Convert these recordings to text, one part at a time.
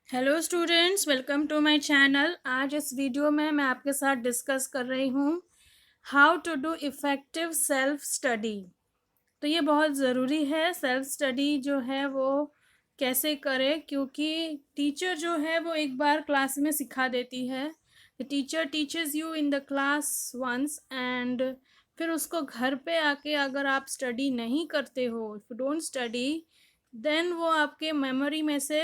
Hello students, welcome to my channel. आज इस video में मैं आपके साथ डिस्कस कर रही हूँ how to do effective self study. तो ये बहुत ज़रूरी है, सेल्फ स्टडी जो है वो कैसे करें, क्योंकि टीचर जो है वो एक बार क्लास में सिखा देती है। The teacher teaches you in the class once and फिर उसको घर पे आके अगर आप स्टडी नहीं करते हो, if you don't study, then वो आपके मेमोरी में से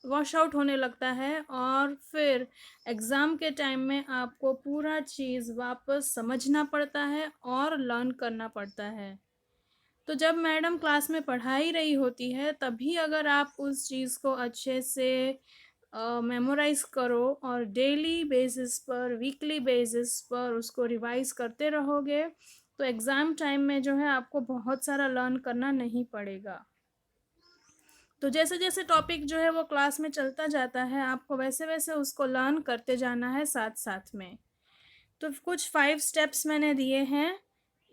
वॉश आउट होने लगता है और फिर एग्ज़ाम के टाइम में आपको पूरा चीज़ वापस समझना पड़ता है और लर्न करना पड़ता है। तो जब मैडम क्लास में पढ़ा ही रही होती है, तभी अगर आप उस चीज़ को अच्छे से मेमोराइज़ करो और डेली बेसिस पर, वीकली बेसिस पर उसको रिवाइज़ करते रहोगे, तो एग्ज़ाम टाइम में जो है आपको बहुत सारा लर्न करना नहीं पड़ेगा। तो जैसे जैसे टॉपिक जो है वो क्लास में चलता जाता है, आपको वैसे वैसे उसको लर्न करते जाना है साथ साथ में। तो कुछ 5 स्टेप्स मैंने दिए हैं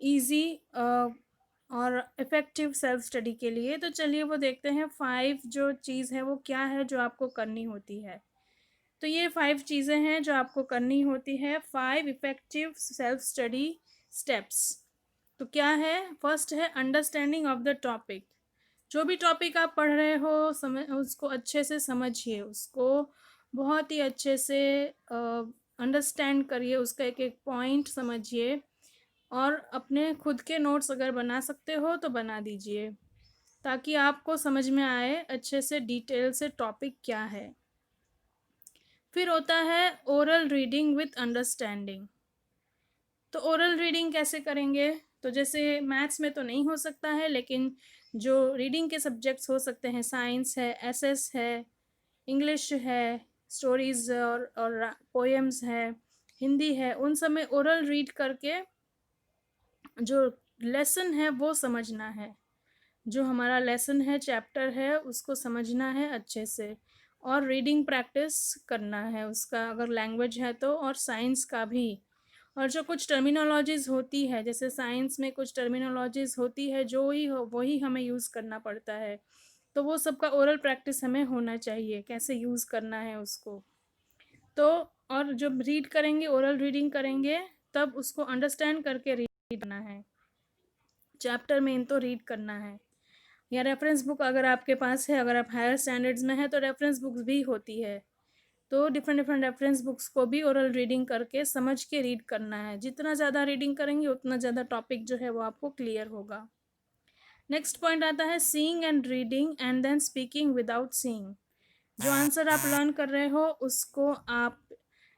इजी और इफ़ेक्टिव सेल्फ स्टडी के लिए। तो चलिए वो देखते हैं 5 जो चीज़ है वो क्या है जो आपको करनी होती है। तो ये 5 चीज़ें हैं जो आपको करनी होती है, 5 इफ़ेक्टिव सेल्फ स्टडी स्टेप्स। तो क्या है? फर्स्ट है अंडरस्टैंडिंग ऑफ द टॉपिक। जो भी टॉपिक आप पढ़ रहे हो, समझ उसको अच्छे से समझिए, उसको बहुत ही अच्छे से अंडरस्टैंड करिए, उसका एक एक पॉइंट समझिए और अपने खुद के नोट्स अगर बना सकते हो तो बना दीजिए, ताकि आपको समझ में आए अच्छे से डिटेल से टॉपिक क्या है। फिर होता है ओरल रीडिंग विथ अंडरस्टैंडिंग। तो ओरल रीडिंग कैसे करेंगे? तो जैसे मैथ्स में तो नहीं हो सकता है, लेकिन जो रीडिंग के सब्जेक्ट्स हो सकते हैं, साइंस है, एसएस है, इंग्लिश है, स्टोरीज़ और पोएम्स है, हिंदी है, उन सब में ओरल रीड करके जो लेसन है वो समझना है। जो हमारा लेसन है, चैप्टर है, उसको समझना है अच्छे से और रीडिंग प्रैक्टिस करना है उसका, अगर लैंग्वेज है तो, और साइंस का भी। और जो कुछ टर्मिनोलॉजीज़ होती है, जैसे साइंस में कुछ टर्मिनोलॉजीज़ होती है जो ही हो वही हमें यूज़ करना पड़ता है, तो वो सबका ओरल प्रैक्टिस हमें होना चाहिए, कैसे यूज़ करना है उसको। तो और जब रीड करेंगे, ओरल रीडिंग करेंगे, तब उसको अंडरस्टैंड करके रीड करना है। चैप्टर मेन तो रीड करना है। या रेफरेंस बुक अगर आपके पास है, अगर आप हायर स्टैंडर्ड्स में हैं तो रेफरेंस बुक्स भी होती है, तो डिफरेंट डिफरेंट रेफरेंस बुक्स को भी ओरल रीडिंग करके समझ के रीड करना है। जितना ज़्यादा रीडिंग करेंगे उतना ज़्यादा टॉपिक जो है वो आपको क्लियर होगा। नेक्स्ट पॉइंट आता है seeing and reading and then speaking without seeing. जो आंसर आप लर्न कर रहे हो उसको आप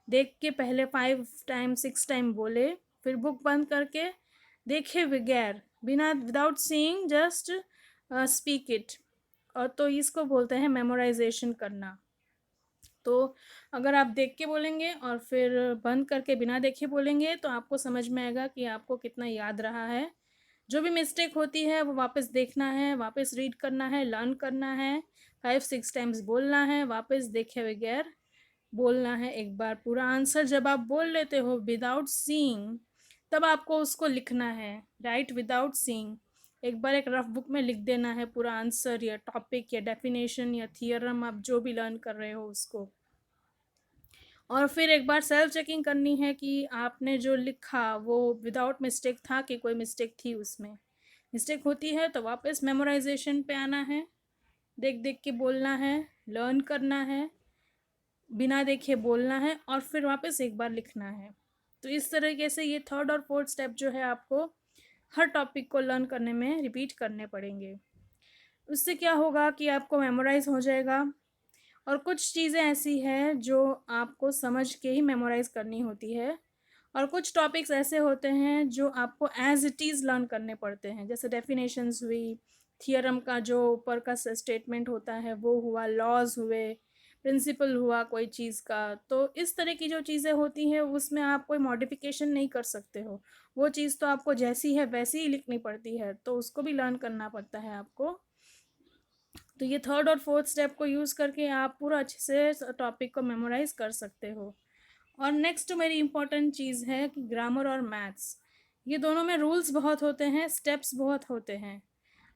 देख के पहले 5 टाइम 6 टाइम बोले, फिर बुक बंद करके देखे बगैर, बिना, without seeing, just speak it. और तो इसको बोलते हैं मेमोराइजेशन करना। तो अगर आप देख के बोलेंगे और फिर बंद करके बिना देखे बोलेंगे तो आपको समझ में आएगा कि आपको कितना याद रहा है। जो भी मिस्टेक होती है वो वापस देखना है, वापस रीड करना है, लर्न करना है, 5 6 टाइम्स बोलना है, वापस देखे बगैर बोलना है एक बार पूरा आंसर। जब आप बोल लेते हो विदाउट सीइंग, तब आपको उसको लिखना है, राइट विदाउट सीइंग। एक बार एक रफ बुक में लिख देना है पूरा आंसर या टॉपिक या डेफिनेशन या थियरम, आप जो भी लर्न कर रहे हो उसको। और फिर एक बार सेल्फ चेकिंग करनी है कि आपने जो लिखा वो विदाउट मिस्टेक था कि कोई मिस्टेक थी उसमें। मिस्टेक होती है तो वापस मेमोराइजेशन पे आना है, देख देख के बोलना है, लर्न करना है, बिना देखे बोलना है और फिर वापस एक बार लिखना है। तो इस तरीके से ये थर्ड और फोर्थ स्टेप जो है आपको हर टॉपिक को लर्न करने में रिपीट करने पड़ेंगे। उससे क्या होगा कि आपको मेमोराइज हो जाएगा। और कुछ चीज़ें ऐसी हैं जो आपको समझ के ही मेमोराइज करनी होती है, और कुछ टॉपिक्स ऐसे होते हैं जो आपको एज इट इज़ लर्न करने पड़ते हैं, जैसे डेफिनेशंस हुई, थियरम का जो ऊपर का स्टेटमेंट होता है वो हुआ, लॉज हुए, प्रिंसिपल हुआ कोई चीज़ का। तो इस तरह की जो चीज़ें होती हैं उसमें आप कोई मॉडिफिकेशन नहीं कर सकते हो, वो चीज़ तो आपको जैसी है वैसी ही लिखनी पड़ती है, तो उसको भी लर्न करना पड़ता है आपको। तो ये थर्ड और फोर्थ स्टेप को यूज़ करके आप पूरा अच्छे से टॉपिक को मेमोराइज कर सकते हो। और नेक्स्ट मेरी इम्पोर्टेंट चीज़ है कि ग्रामर और मैथ्स, ये दोनों में रूल्स बहुत होते हैं, स्टेप्स बहुत होते हैं।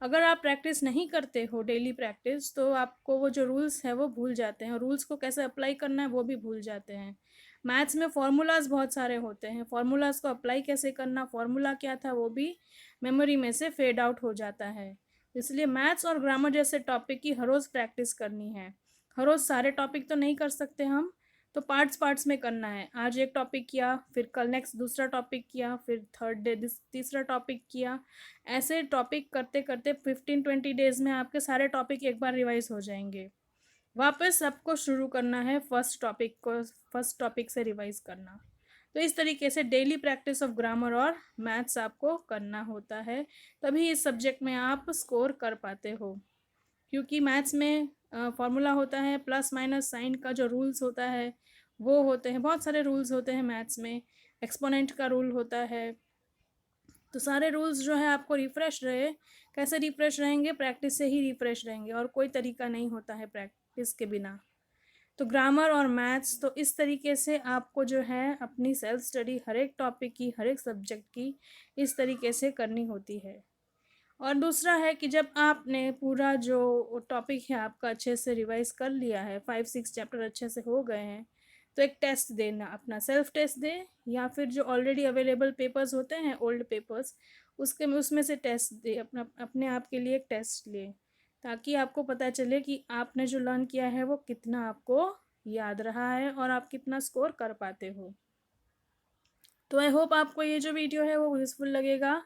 अगर आप प्रैक्टिस नहीं करते हो डेली प्रैक्टिस, तो आपको वो जो रूल्स है वो भूल जाते हैं, और रूल्स को कैसे अप्लाई करना है वो भी भूल जाते हैं। मैथ्स में फार्मूलाज बहुत सारे होते हैं, फार्मूलाज को अप्लाई कैसे करना, फार्मूला क्या था, वो भी मेमोरी में से फेड आउट हो जाता है। इसलिए मैथ्स और ग्रामर जैसे टॉपिक की हर रोज़ प्रैक्टिस करनी है। हर रोज़ सारे टॉपिक तो नहीं कर सकते हम, तो पार्ट्स पार्ट्स में करना है। आज एक टॉपिक किया, फिर कल नेक्स्ट दूसरा टॉपिक किया, फिर थर्ड डे तीसरा टॉपिक किया। ऐसे टॉपिक करते करते 15-20 डेज में आपके सारे टॉपिक एक बार रिवाइज हो जाएंगे। वापस सबको शुरू करना है फर्स्ट टॉपिक से रिवाइज करना। तो इस तरीके से डेली प्रैक्टिस ऑफ ग्रामर और मैथ्स आपको करना होता है, तभी इस सब्जेक्ट में आप स्कोर कर पाते हो। क्योंकि मैथ्स में फॉर्मूला होता है, प्लस माइनस साइन का जो रूल्स होता है वो होते हैं, बहुत सारे रूल्स होते हैं मैथ्स में। एक्सपोनेंट का रूल होता है। तो सारे रूल्स जो है आपको रिफ़्रेश रहे, कैसे रिफ़्रेश रहेंगे, प्रैक्टिस से ही रिफ़्रेश रहेंगे, और कोई तरीका नहीं होता है प्रैक्टिस के बिना। तो ग्रामर और मैथ्स, तो इस तरीके से आपको जो है अपनी सेल्फ स्टडी हर एक टॉपिक की, हर एक सब्जेक्ट की इस तरीके से करनी होती है। और दूसरा है कि जब आपने पूरा जो टॉपिक है आपका अच्छे से रिवाइज कर लिया है, 5-6 चैप्टर अच्छे से हो गए हैं, तो एक टेस्ट देना, अपना सेल्फ टेस्ट दे, या फिर जो ऑलरेडी अवेलेबल पेपर्स होते हैं, ओल्ड पेपर्स, उसमें से टेस्ट दे, अपने आप के लिए एक टेस्ट ले, ताकि आपको पता चले कि आपने जो लर्न किया है वो कितना आपको याद रहा है और आप कितना स्कोर कर पाते हो। तो आई होप आपको ये जो वीडियो है वो यूज़फुल लगेगा।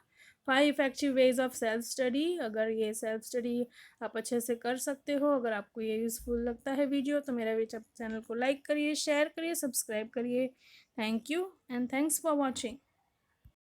5 effective ways of self study. अगर ये सेल्फ स्टडी आप अच्छे से कर सकते हो, अगर आपको ये यूज़फुल लगता है वीडियो, तो मेरा चैनल को लाइक करिए, शेयर करिए, सब्सक्राइब करिए। Thank you and thanks for watching.